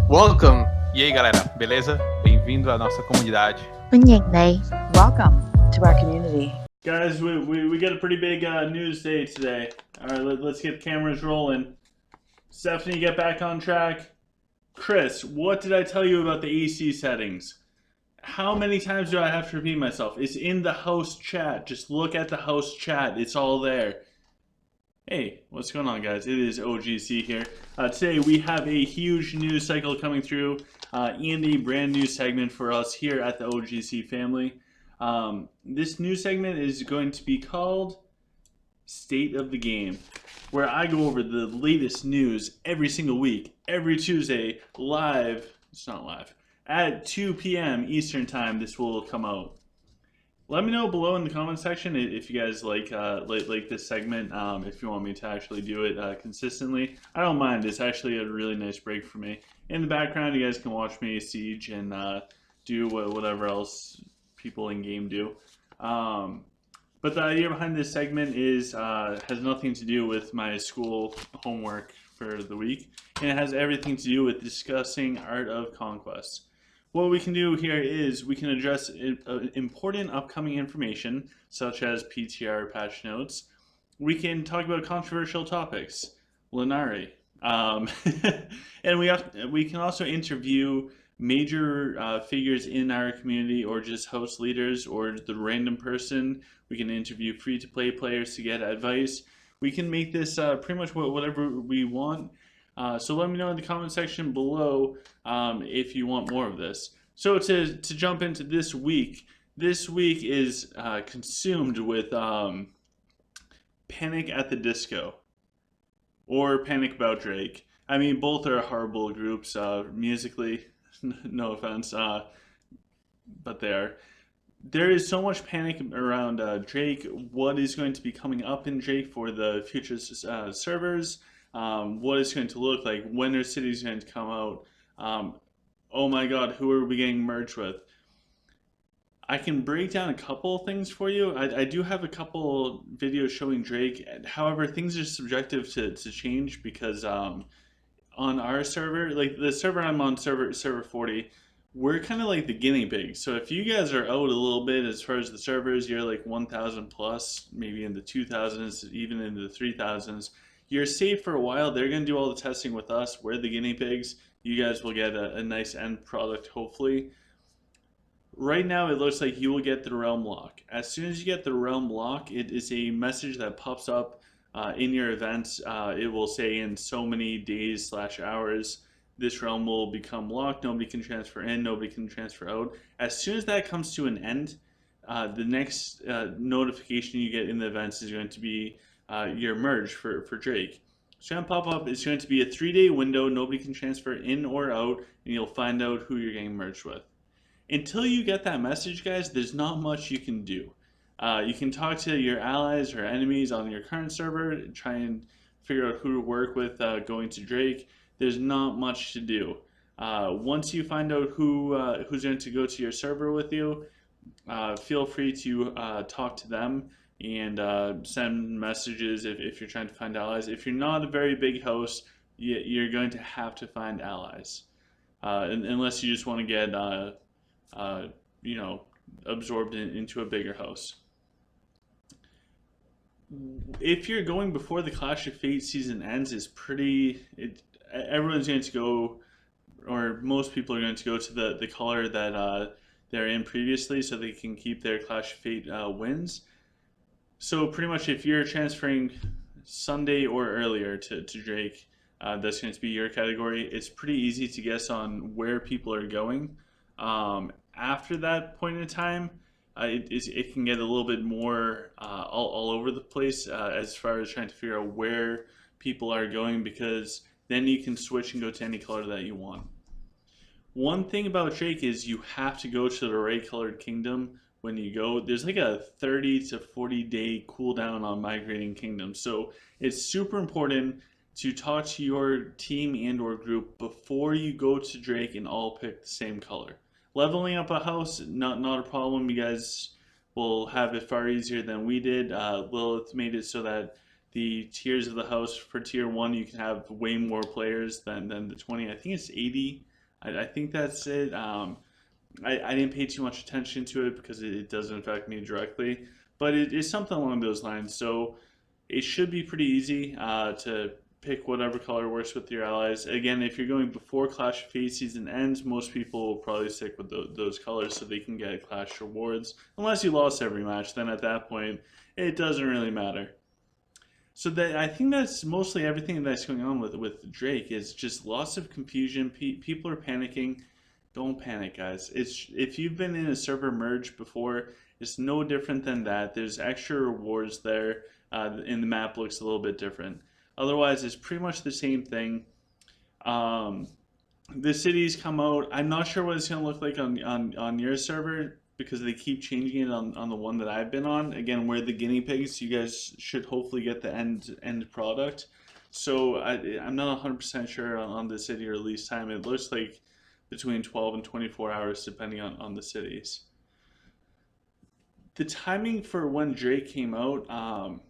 Welcome! E aí, galera, beleza? Bem-vindo à nossa comunidade. Welcome to our community. Guys, we got a pretty big news day today. All right, let's get the cameras rolling. Stephanie, get back on track. Chris, what did I tell you about the AC settings? How many times do I have to repeat myself? It's in the host chat. Just look at the host chat. It's all there. Hey, what's going on, guys? It is OGC here. Today we have a huge news cycle coming through and a brand new segment for us here at the OGC family. This new segment is going to be called State of the Game, where I go over the latest news every single week, every Tuesday, live. It's not live. At 2 p.m. Eastern Time, this will come out. Let me know below in the comment section if you guys like this segment. If you want me to actually do it consistently, I don't mind. It's actually a really nice break for me. In the background, you guys can watch me siege and do whatever else people in game do. But the idea behind this segment is has nothing to do with my school homework for the week, and it has everything to do with discussing Art of Conquest. What we can do here is we can address important upcoming information, such as PTR patch notes. We can talk about controversial topics, Linari. And we can also interview major figures in our community, or just host leaders, or the random person. We can interview free-to-play players to get advice. We can make this pretty much whatever we want. So let me know in the comment section below if you want more of this. So to jump into this week is consumed with Panic at the Disco or Panic About Drake. I mean, both are horrible groups musically, no offense, but they are. There is so much panic around Drake. What is going to be coming up in Drake for the future servers? What it's going to look like, when their city is going to come out. Oh my god, who are we getting merged with? I can break down a couple things for you. I do have a couple videos showing Drake. However, things are subjective to change because on our server, like the server I'm on, server 40, we're kind of like the guinea pigs. So if you guys are out a little bit as far as the servers, you're like 1,000 plus, maybe in the 2,000s, even in the 3,000s. You're safe for a while. They're going to do all the testing with us. We're the guinea pigs. You guys will get a nice end product, hopefully. Right now, it looks like you will get the realm lock. As soon as you get the realm lock, it is a message that pops up in your events. It will say in so many days / hours, this realm will become locked. Nobody can transfer in. Nobody can transfer out. As soon as that comes to an end, the next notification you get in the events is going to be your merge for Drake. It's going to pop up. It's going to be a 3-day window. Nobody can transfer in or out, and you'll find out who you're getting merged with. Until you get that message, guys, there's not much you can do. You can talk to your allies or enemies on your current server and try and figure out who to work with going to Drake. There's not much to do. Once you find out who's going to go to your server with you, feel free to talk to them and send messages if you're trying to find allies. If you're not a very big host, you're going to have to find allies, unless you just want to get absorbed into a bigger house. If you're going before the Clash of Fate season ends, everyone's going to go, or most people are going to go to the color that they're in previously, so they can keep their Clash of Fate wins. So pretty much if you're transferring Sunday or earlier to Drake, that's going to be your category. It's pretty easy to guess on where people are going. After that point in time, it can get a little bit more all over the place as far as trying to figure out where people are going, because then you can switch and go to any color that you want. One thing about Drake is you have to go to the right colored kingdom when you go. There's like a 30 to 40 day cooldown on migrating kingdoms, so it's super important to talk to your team and or group before you go to Drake and all pick the same color. Leveling up a house, not a problem. You guys will have it far easier than we did. Lilith made it so that the tiers of the house for tier 1, you can have way more players than the 20. I think it's 80 I think that's it. I didn't pay too much attention to it because it doesn't affect me directly, but it is something along those lines. So it should be pretty easy to pick whatever color works with your allies. Again, if you're going before Clash of Fate season ends, most people will probably stick with those colors so they can get Clash rewards. Unless you lost every match, then at that point, it doesn't really matter. So that I think that's mostly everything that's going on with Drake is just lots of confusion. People are panicking. Don't panic, guys. It's if you've been in a server merge before, it's no different than that. There's extra rewards there, and the map looks a little bit different. Otherwise, it's pretty much the same thing. Um, the cities come out. I'm not sure what it's going to look like on your server because they keep changing it on the one that I've been on. Again, we're the guinea pigs. You guys should hopefully get the end product. So I'm not 100% sure on the city release time. It looks like between 12 and 24 hours depending on the cities. The timing for when Drake came out, I'm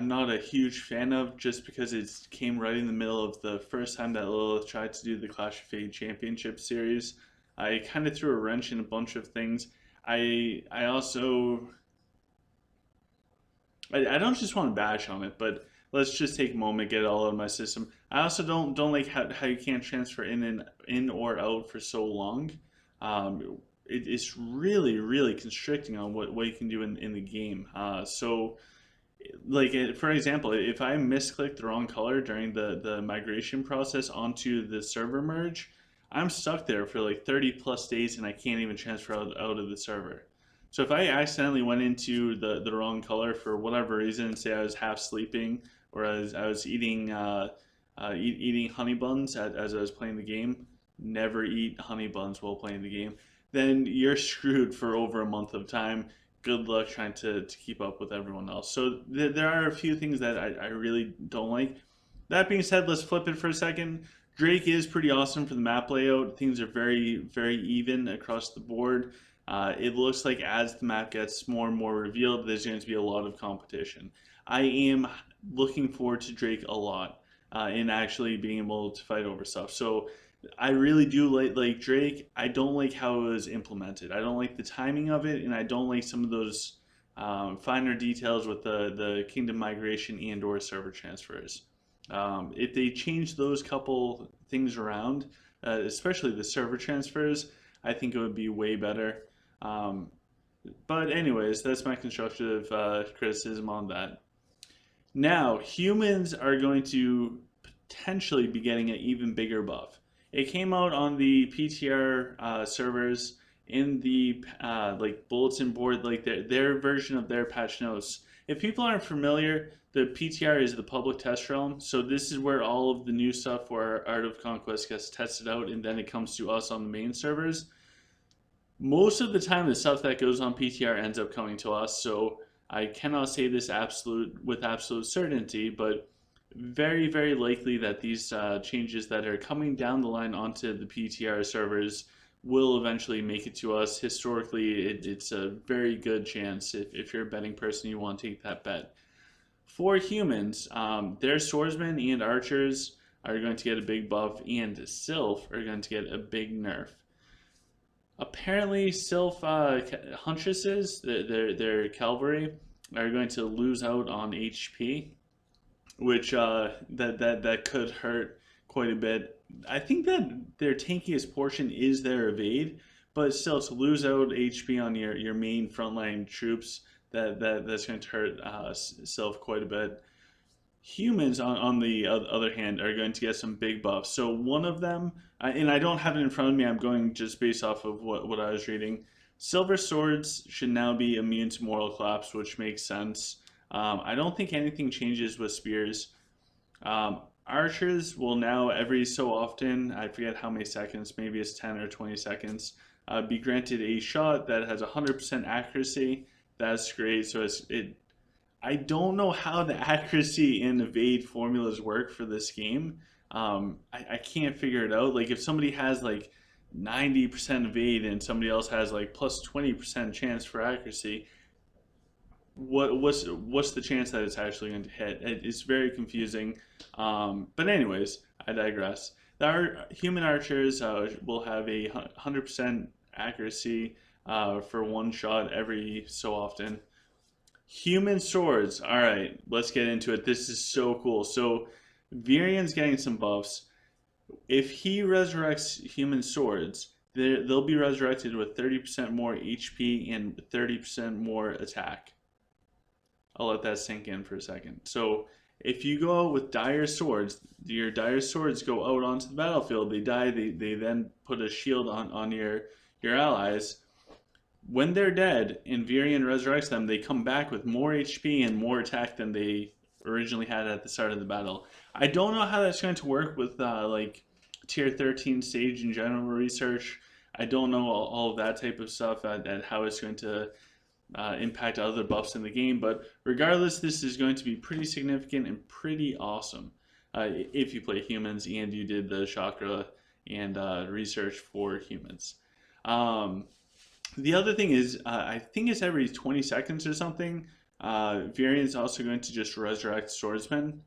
not a huge fan of just because it came right in the middle of the first time that Lilith tried to do the Clash of Fate Championship Series. I kind of threw a wrench in a bunch of things. I also I don't just want to bash on it, but let's just take a moment, get it all out of my system. I also don't like how you can't transfer in or out for so long. It's really constricting on what you can do in the game. So like for example, if I misclick the wrong color during the migration process onto the server merge, I'm stuck there for like 30 plus days and I can't even transfer out of the server. So if I accidentally went into the wrong color for whatever reason, say I was half sleeping or I was eating eating honey buns as I was playing the game, never eat honey buns while playing the game, then you're screwed for over a month of time. Good luck trying to keep up with everyone else. So there are a few things that I really don't like. That being said, let's flip it for a second. Drake is pretty awesome for the map layout. Things are very even across the board. It looks like as the map gets more and more revealed, there's going to be a lot of competition. I am looking forward to Drake a lot in actually being able to fight over stuff. So I really do like Drake. I don't like how it was implemented. I don't like the timing of it, and I don't like some of those finer details with the kingdom migration and or server transfers. If they change those couple things around, especially the server transfers, I think it would be way better. Um, but anyways, that's my constructive criticism on that. Now, humans are going to potentially be getting an even bigger buff. It came out on the PTR servers in the like bulletin board, like their version of their patch notes. If people aren't familiar, the PTR is the public test realm. So this is where all of the new stuff for Art of Conquest gets tested out, and then it comes to us on the main servers. Most of the time, the stuff that goes on PTR ends up coming to us. So I cannot say this with absolute certainty, but very likely that these changes that are coming down the line onto the PTR servers will eventually make it to us. Historically, it's a very good chance. If you're a betting person, you want to take that bet. For humans, their swordsmen and archers are going to get a big buff, and Sylph are going to get a big nerf. Apparently, Sylph huntresses, their cavalry, are going to lose out on HP, which that could hurt quite a bit. I think that their tankiest portion is their evade, but still to lose out HP on your main frontline troops, that's going to hurt Sylph quite a bit. Humans, on the other hand, are going to get some big buffs. So one of them, and I don't have it in front of me, I'm going just based off of what I was reading. Silver swords should now be immune to mortal collapse, which makes sense. I don't think anything changes with spears. Archers will now, every so often, I forget how many seconds, maybe it's 10 or 20 seconds, be granted a shot that has 100% accuracy. That's great. So I don't know how the accuracy and evade formulas work for this game. I can't figure it out. Like if somebody has like 90% evade and somebody else has like plus 20% chance for accuracy, what's the chance that it's actually going to hit? It's very confusing. But anyways, I digress. The human archers will have a 100% accuracy for one shot every so often. Human swords. All right, let's get into it. This is so cool. So Virian's getting some buffs. If he resurrects human swords, they'll be resurrected with 30% more HP and 30% more attack. I'll let that sink in for a second. So if you go out with dire swords, your dire swords go out onto the battlefield. They die. They then put a shield on your allies. When they're dead and Virion resurrects them, they come back with more HP and more attack than they originally had at the start of the battle. I don't know how that's going to work with like tier 13 stage and general research. I don't know all of that type of stuff and how it's going to impact other buffs in the game, but regardless, this is going to be pretty significant and pretty awesome if you play humans and you did the chakra and research for humans. The other thing is, I think it's every 20 seconds or something, Virion is also going to just resurrect swordsman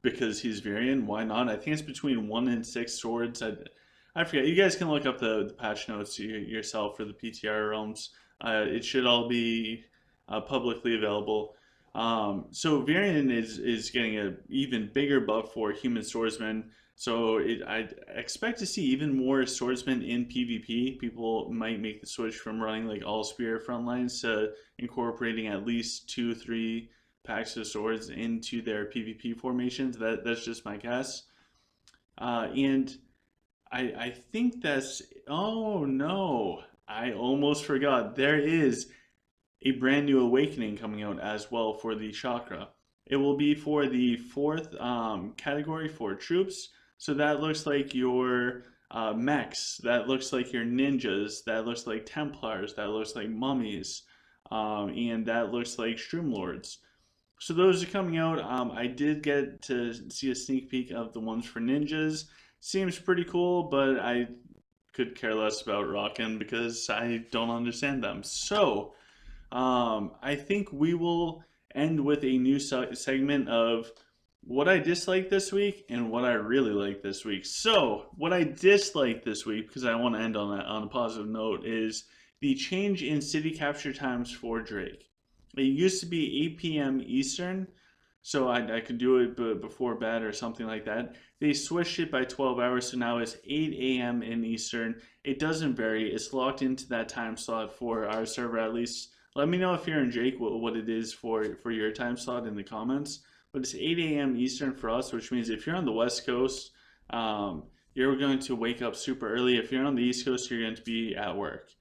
because he's Virion. Why not? I think it's between 1 and 6 swords. I forget. You guys can look up the patch notes yourself for the PTR realms. It should all be publicly available. So Virion is getting an even bigger buff for human swordsmen. So I expect to see even more swordsmen in PvP. People might make the switch from running like all spear front lines to incorporating at least 2-3 packs of swords into their PvP formations. That's just my guess. And I think that's... Oh no, I almost forgot. There is a brand new awakening coming out as well for the chakra. It will be for the 4th category for troops. So that looks like your mechs, that looks like your ninjas, that looks like Templars, that looks like mummies, and that looks like Shroomlords. So those are coming out. I did get to see a sneak peek of the ones for ninjas. Seems pretty cool, but I could care less about rockin' because I don't understand them. So I think we will end with a new segment of what I disliked this week and what I really liked this week. So, what I disliked this week, because I want to end on a positive note, is the change in city capture times for Drake. It used to be 8 p.m. Eastern, so I could do it before bed or something like that. They switched it by 12 hours, so now it's 8 a.m. in Eastern. It doesn't vary. It's locked into that time slot for our server at least. Let me know if you're in Drake what it is for your time slot in the comments. But it's 8 a.m. Eastern for us, which means if you're on the West Coast, you're going to wake up super early. If you're on the East Coast, you're going to be at work.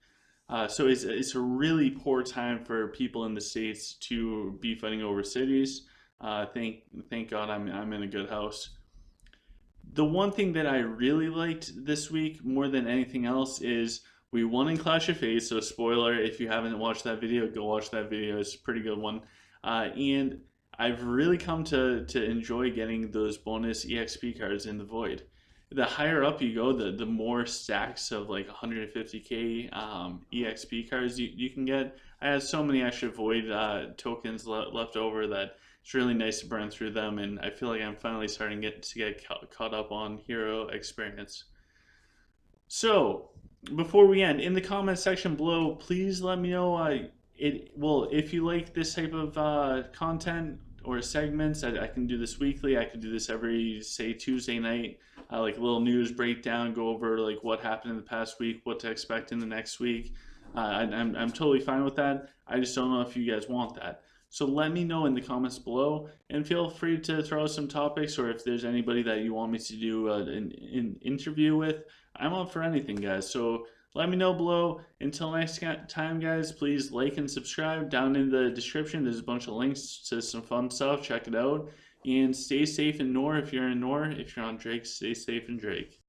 So it's a really poor time for people in the States to be fighting over cities. Thank God I'm in a good house. The one thing that I really liked this week more than anything else is we won in Clash of Fate. So spoiler, if you haven't watched that video, go watch that video. It's a pretty good one. And I've really come to enjoy getting those bonus EXP cards in the Void. The higher up you go, the more stacks of like 150k EXP cards you can get. I had so many extra Void tokens left over that it's really nice to burn through them, and I feel like I'm finally starting to get caught up on hero experience. So, before we end, in the comment section below, please let me know if you like this type of content or segments. I can do this weekly. I can do this every, say, Tuesday night, like a little news breakdown, go over like what happened in the past week, what to expect in the next week. I'm totally fine with that. I just don't know if you guys want that. So let me know in the comments below, and feel free to throw some topics, or if there's anybody that you want me to do an interview with. I'm up for anything, guys. So let me know below. Until next time, guys, please like and subscribe. Down in the description, there's a bunch of links to some fun stuff. Check it out. And stay safe in Nor if you're in Nor. If you're on Drake, stay safe in Drake.